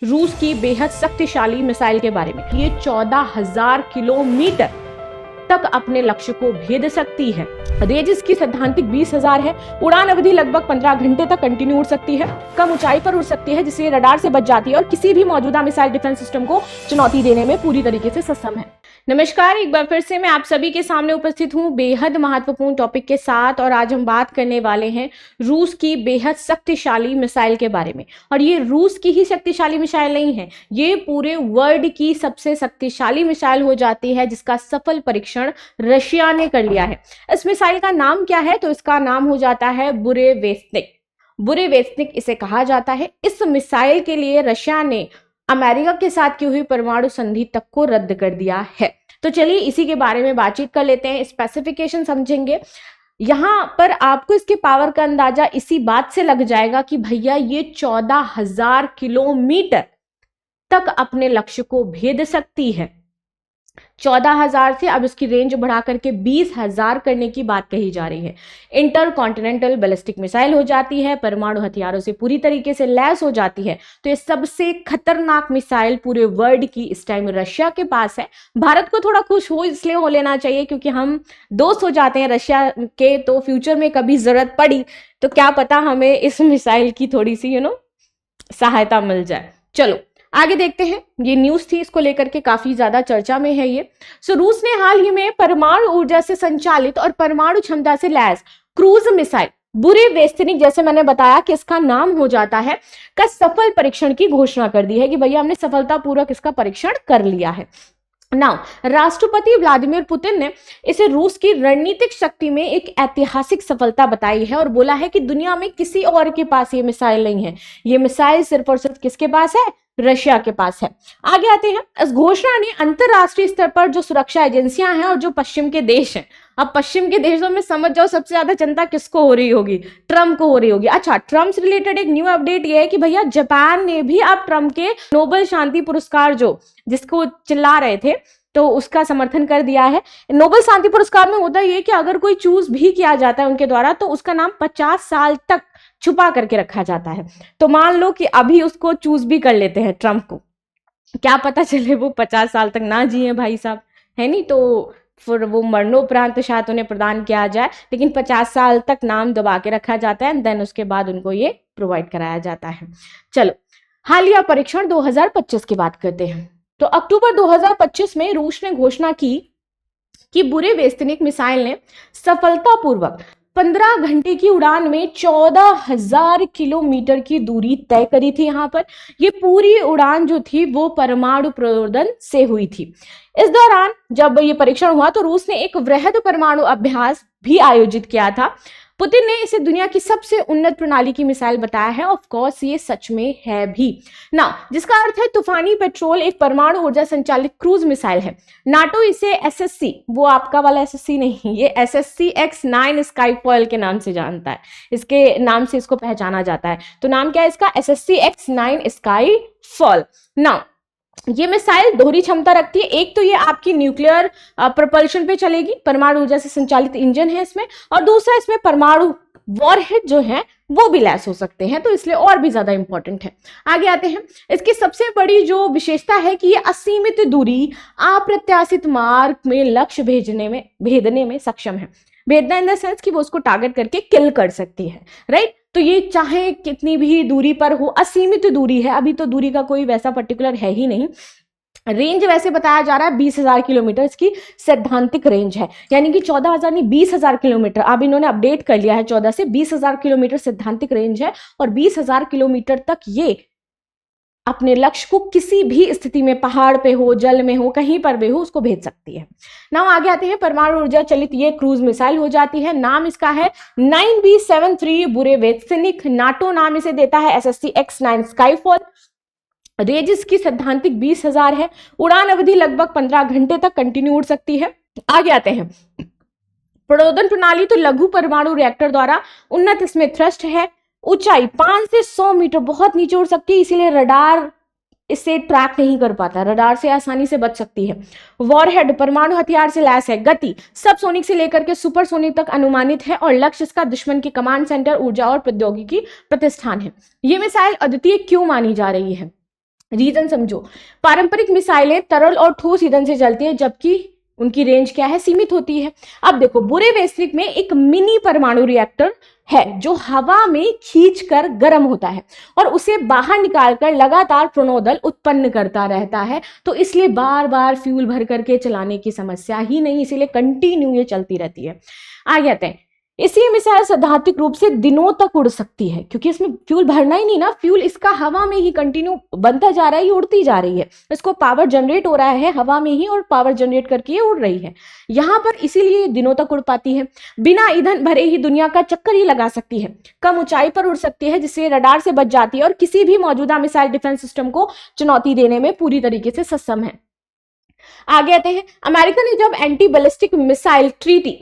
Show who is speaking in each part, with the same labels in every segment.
Speaker 1: रूस की बेहद शक्तिशाली मिसाइल के बारे में। ये 14,000 किलोमीटर तक अपने लक्ष्य को भेद सकती है। रेंज इसकी सैद्धांतिक 20,000 है। उड़ान अवधि लगभग 15 घंटे तक कंटिन्यू उड़ सकती है। कम ऊंचाई पर उड़ सकती है, जिससे रडार से बच जाती है और किसी भी मौजूदा मिसाइल डिफेंस सिस्टम को चुनौती देने में पूरी तरीके से सक्षम है। नमस्कार, एक बार फिर से मैं आप सभी के सामने उपस्थित हूं बेहद महत्वपूर्ण टॉपिक के साथ, और आज हम बात करने वाले हैं रूस की बेहद शक्तिशाली मिसाइल के बारे में। और ये रूस की ही शक्तिशाली मिसाइल नहीं है, ये पूरे वर्ल्ड की सबसे शक्तिशाली मिसाइल हो जाती है, जिसका सफल परीक्षण रशिया ने कर लिया है। इस मिसाइल का नाम क्या है? तो इसका नाम हो जाता है बुरेवेस्निक। बुरेवेस्निक इसे कहा जाता है। इस मिसाइल के लिए रशिया ने अमेरिका के साथ की हुई परमाणु संधि तक को रद्द कर दिया है। तो चलिए इसी के बारे में बातचीत कर लेते हैं, स्पेसिफिकेशन समझेंगे। यहां पर आपको इसके पावर का अंदाजा इसी बात से लग जाएगा कि भैया ये 14,000 किलोमीटर तक अपने लक्ष्य को भेद सकती है। 14,000 से अब इसकी रेंज बढ़ा करके 20,000 करने की बात कही जा रही है। इंटरकॉन्टिनेंटल बैलिस्टिक मिसाइल हो जाती है, परमाणु हथियारों से पूरी तरीके से लैस हो जाती है। तो ये सबसे खतरनाक मिसाइल पूरे वर्ल्ड की इस टाइम रशिया के पास है। भारत को थोड़ा खुश हो इसलिए हो लेना चाहिए क्योंकि हम दोस्त हो जाते हैं रशिया के, तो फ्यूचर में कभी जरूरत पड़ी तो क्या पता हमें इस मिसाइल की थोड़ी सी सहायता मिल जाए। चलो आगे देखते हैं। ये न्यूज थी, इसको लेकर के काफी ज्यादा चर्चा में है ये। रूस ने हाल ही में परमाणु ऊर्जा से संचालित और परमाणु क्षमता से लैस क्रूज मिसाइल बुरेवेस्निक, जैसे मैंने बताया कि इसका नाम हो जाता है, का सफल परीक्षण की घोषणा कर दी है कि भैया हमने सफलतापूर्वक इसका परीक्षण कर लिया है। नाउ राष्ट्रपति व्लादिमीर पुतिन ने इसे रूस की रणनीतिक शक्ति में एक ऐतिहासिक सफलता बताई है और बोला है कि दुनिया में किसी और के पास ये मिसाइल नहीं है। ये मिसाइल सिर्फ और सिर्फ किसके पास है? रशिया के पास है। आगे आते हैं। इस घोषणा ने अंतरराष्ट्रीय स्तर पर जो सुरक्षा एजेंसियां हैं और जो पश्चिम के देश हैं, अब पश्चिम के देशों में समझ जाओ सबसे ज्यादा चिंता किसको हो रही होगी? ट्रम्प को हो रही होगी। अच्छा, ट्रम्प से रिलेटेड एक न्यू अपडेट ये है कि भैया जापान ने भी अब ट्रम्प के नोबेल शांति पुरस्कार जिसको चिल्ला रहे थे तो उसका समर्थन कर दिया है। नोबेल शांति पुरस्कार में होता ये कि अगर कोई चूज भी किया जाता है उनके द्वारा तो उसका नाम 50 साल तक छुपा करके रखा जाता है। तो मान लो कि अभी उसको चूज भी कर लेते हैं ट्रम्प को, क्या पता चले वो 50 साल तक ना जिए भाई साहब, है नहीं? तो फिर वो मरणोपरांत शायद उन्हें प्रदान किया जाए, लेकिन 50 साल तक नाम दबा के रखा जाता है, देन उसके बाद उनको ये प्रोवाइड कराया जाता है। चलो हालिया परीक्षण 2025 की बात करते हैं। तो अक्टूबर 2025 में रूस ने घोषणा की कि बुरेवेस्निक मिसाइल ने सफलतापूर्वक 15 घंटे की उड़ान में 14,000 किलोमीटर की दूरी तय करी थी। यहां पर ये पूरी उड़ान जो थी वो परमाणु प्रयोजन से हुई थी। इस दौरान जब ये परीक्षण हुआ तो रूस ने एक वृहद परमाणु अभ्यास भी आयोजित किया था। पुतिन ने इसे दुनिया की सबसे उन्नत प्रणाली की मिसाइल बताया है। ऑफ कोर्स ये सच में है भी ना, जिसका अर्थ है तूफानी पेट्रोल एक परमाणु ऊर्जा संचालित क्रूज मिसाइल है। नाटो इसे एसएससी, वो आपका वाला एसएससी नहीं, ये SSC X9 स्काईफॉल के नाम से जानता है, इसके नाम से इसको पहचाना जाता है। तो नाम क्या है इसका? SSC X9 Skyfall. ना ये मिसाइल दोहरी क्षमता रखती है। एक तो ये आपकी न्यूक्लियर प्रोपल्शन पे चलेगी, परमाणु ऊर्जा से संचालित इंजन है इसमें, और दूसरा इसमें परमाणु वॉरहेड जो है वो भी लैस हो सकते हैं, तो इसलिए और भी ज्यादा इंपॉर्टेंट है। आगे आते हैं। इसकी सबसे बड़ी जो विशेषता है कि ये असीमित दूरी अप्रत्याशित मार्ग में लक्ष्य भेदने में सक्षम है। भेदना इन द सेंस कि वो उसको टारगेट करके किल कर सकती है, राइट? तो ये चाहे कितनी भी दूरी पर हो, असीमित दूरी है, अभी तो दूरी का कोई वैसा पर्टिकुलर है ही नहीं। रेंज वैसे बताया जा रहा है 20,000 किलोमीटर इसकी सैद्धांतिक रेंज है, यानी कि 14,000 नहीं 20,000 किलोमीटर। अब इन्होंने अपडेट कर लिया है, 14 से 20,000 किलोमीटर सैद्धांतिक रेंज है, और 20,000 किलोमीटर तक ये अपने लक्ष्य को किसी भी स्थिति में, पहाड़ पे हो, जल में हो, कहीं पर भी हो, उसको भेज सकती है। नाउ आगे आते हैं। परमाणु ऊर्जा चलित ये क्रूज मिसाइल हो जाती है। नाम इसका है 9B73 बुरेवेस्निक। नाटो नाम इसे देता है SSC X9 स्काईफॉल। रेंज इसकी सैद्धांतिक 20,000 है। उड़ान अवधि लगभग 15 घंटे तक कंटिन्यू उड़ सकती है। आगे आते हैं। प्रचोदन प्रणाली तो लघु परमाणु रिएक्टर द्वारा उन्नत इसमें थ्रस्ट है। ऊंचाई 5 से 100 मीटर, बहुत नीचे उड़ सकती है, इसीलिए रडार इसे ट्रैक नहीं कर पाता, रडार से आसानी से बच सकती है। वॉरहेड परमाणु हथियार से लैस है। गति सबसोनिक से लेकर के सुपरसोनिक तक अनुमानित है और लक्ष्य इसका दुश्मन के कमांड सेंटर, ऊर्जा और प्रौद्योगिकी प्रतिष्ठान है। ये मिसाइल अद्वितीय क्यों मानी जा रही है? रीजन समझो, पारंपरिक मिसाइलें तरल और ठोस ईंधन से चलती है, जबकि उनकी रेंज क्या है, सीमित होती है। अब देखो, बुरे वैश्विक में एक मिनी परमाणु रिएक्टर है जो हवा में खींचकर गर्म होता है और उसे बाहर निकालकर लगातार प्रणोदल उत्पन्न करता रहता है। तो इसलिए बार बार फ्यूल भर करके चलाने की समस्या ही नहीं, इसीलिए कंटिन्यू ये चलती रहती है। आगे आते हैं, इसी मिसाइल सैद्धांतिक रूप से दिनों तक उड़ सकती है, क्योंकि इसमें फ्यूल भरना ही नहीं ना, फ्यूल इसका हवा में ही कंटिन्यू बनता जा रहा है, ये उड़ती जा रही है, इसको पावर जनरेट हो रहा है हवा में ही और पावर जनरेट करके ये उड़ रही है यहां पर, इसीलिए दिनों तक उड़ पाती है। बिना ईंधन भरे ही दुनिया का चक्कर ही लगा सकती है, कम ऊंचाई पर उड़ सकती है जिससे रडार से बच जाती है और किसी भी मौजूदा मिसाइल डिफेंस सिस्टम को चुनौती देने में पूरी तरीके से सक्षम है। आगे आते हैं, अमेरिका ने जब एंटी बैलिस्टिक मिसाइल ट्रीटी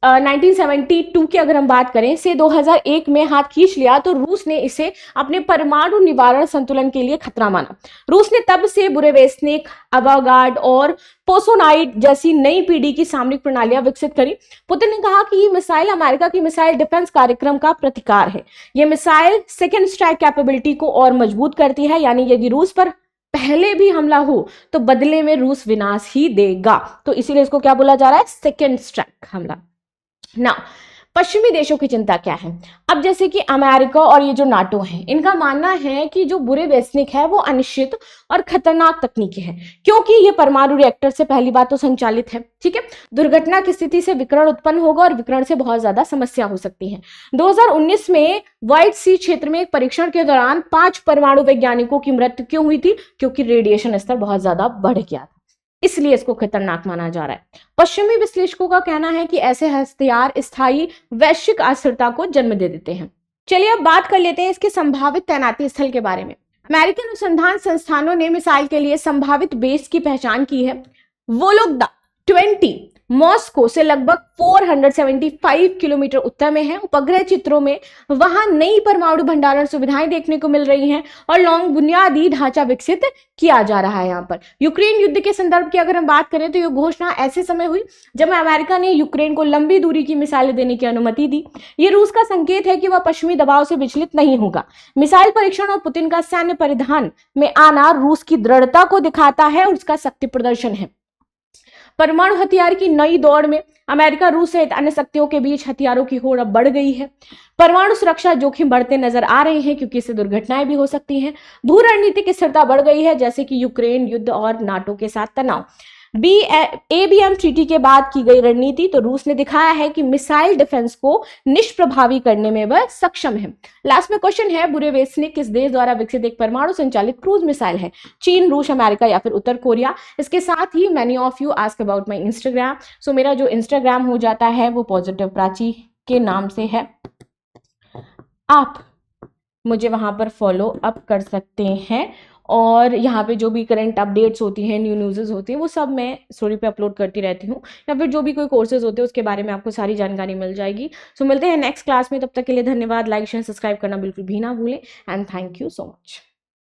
Speaker 1: 1972 की अगर हम बात करें से 2001 में हाथ खींच लिया, तो रूस ने इसे अपने परमाणु निवारण संतुलन के लिए खतरा माना। रूस ने तब से बुरेवेस्निक, अवागार्ड और पोसोनाइट जैसी नई पीढ़ी की सामरिक प्रणालियां विकसित करी। पुतिन ने कहा कि ये मिसाइल अमेरिका की मिसाइल डिफेंस कार्यक्रम का प्रतिकार है। यह मिसाइल सेकेंड स्ट्राइक कैपेबिलिटी को और मजबूत करती है, यानी यदि रूस पर पहले भी हमला हो तो बदले में रूस विनाश ही देगा, तो इसीलिए इसको क्या बोला जा रहा है, सेकेंड स्ट्राइक हमला। ना पश्चिमी देशों की चिंता क्या है? अब जैसे कि अमेरिका और ये जो नाटो है, इनका मानना है कि जो बुरे वैश्विक है वो अनिश्चित और खतरनाक तकनीकी है, क्योंकि ये परमाणु रिएक्टर से पहली बात तो संचालित है, ठीक है। दुर्घटना की स्थिति से विकिरण उत्पन्न होगा और विकिरण से बहुत ज्यादा समस्या हो सकती है। 2019 में व्हाइट सी क्षेत्र में एक परीक्षण के दौरान 5 परमाणु वैज्ञानिकों की मृत्यु क्यों हुई थी? क्योंकि रेडिएशन स्तर बहुत ज्यादा बढ़ गया था, इसलिए इसको खतरनाक माना जा रहा है। पश्चिमी विश्लेषकों का कहना है कि ऐसे हथियार स्थायी वैश्विक अस्थिरता को जन्म दे देते हैं। चलिए अब बात कर लेते हैं इसके संभावित तैनाती स्थल के बारे में। अमेरिकी अनुसंधान संस्थानों ने मिसाइल के लिए संभावित बेस की पहचान की है। वोलोगदा 20 मॉस्को से लगभग 475 किलोमीटर उत्तर में है। उपग्रह चित्रों में वहां नई परमाणु भंडारण सुविधाएं देखने को मिल रही हैं और लॉन्ग बुनियादी ढांचा विकसित किया जा रहा है। यहाँ पर यूक्रेन युद्ध के संदर्भ की अगर हम बात करें तो यह घोषणा ऐसे समय हुई जब अमेरिका ने यूक्रेन को लंबी दूरी की मिसाइलें देने की अनुमति दी। ये रूस का संकेत है कि वह पश्चिमी दबाव से विचलित नहीं होगा। मिसाइल परीक्षण और पुतिन का सैन्य परिधान में आना रूस की दृढ़ता को दिखाता है और उसका शक्ति प्रदर्शन है। परमाणु हथियार की नई दौड़ में अमेरिका, रूस सहित अन्य शक्तियों के बीच हथियारों की होड़ अब बढ़ गई है। परमाणु सुरक्षा जोखिम बढ़ते नजर आ रहे हैं क्योंकि इससे दुर्घटनाएं भी हो सकती हैं। भू रणनीतिक स्थिरता बढ़ गई है, जैसे कि यूक्रेन युद्ध और नाटो के साथ तनाव। ABM ट्रीटी के बाद की गई रणनीति, तो रूस ने दिखाया है कि मिसाइल डिफेंस को निष्प्रभावी करने में वह सक्षम है। लास्ट में क्वेश्चन है, बुरेवेस्निक किस देश द्वारा विकसित एक परमाणु संचालित क्रूज मिसाइल है? चीन, रूस, अमेरिका या फिर उत्तर कोरिया? इसके साथ ही many of you ask about my Instagram. So मेरा जो इंस्टाग्राम हो जाता है वो पॉजिटिव प्राची के नाम से है, आप मुझे वहां पर फॉलो अप कर सकते हैं और यहाँ पे जो भी करंट अपडेट्स होती हैं, न्यू न्यूज़ होती हैं, वो सब मैं स्टोरी पे अपलोड करती रहती हूँ, या फिर जो भी कोई कोर्सेज होते हैं उसके बारे में आपको सारी जानकारी मिल जाएगी। सो मिलते हैं नेक्स्ट क्लास में, तब तक के लिए धन्यवाद। लाइक शेयर सब्सक्राइब करना बिल्कुल भी ना भूलें and thank you so much.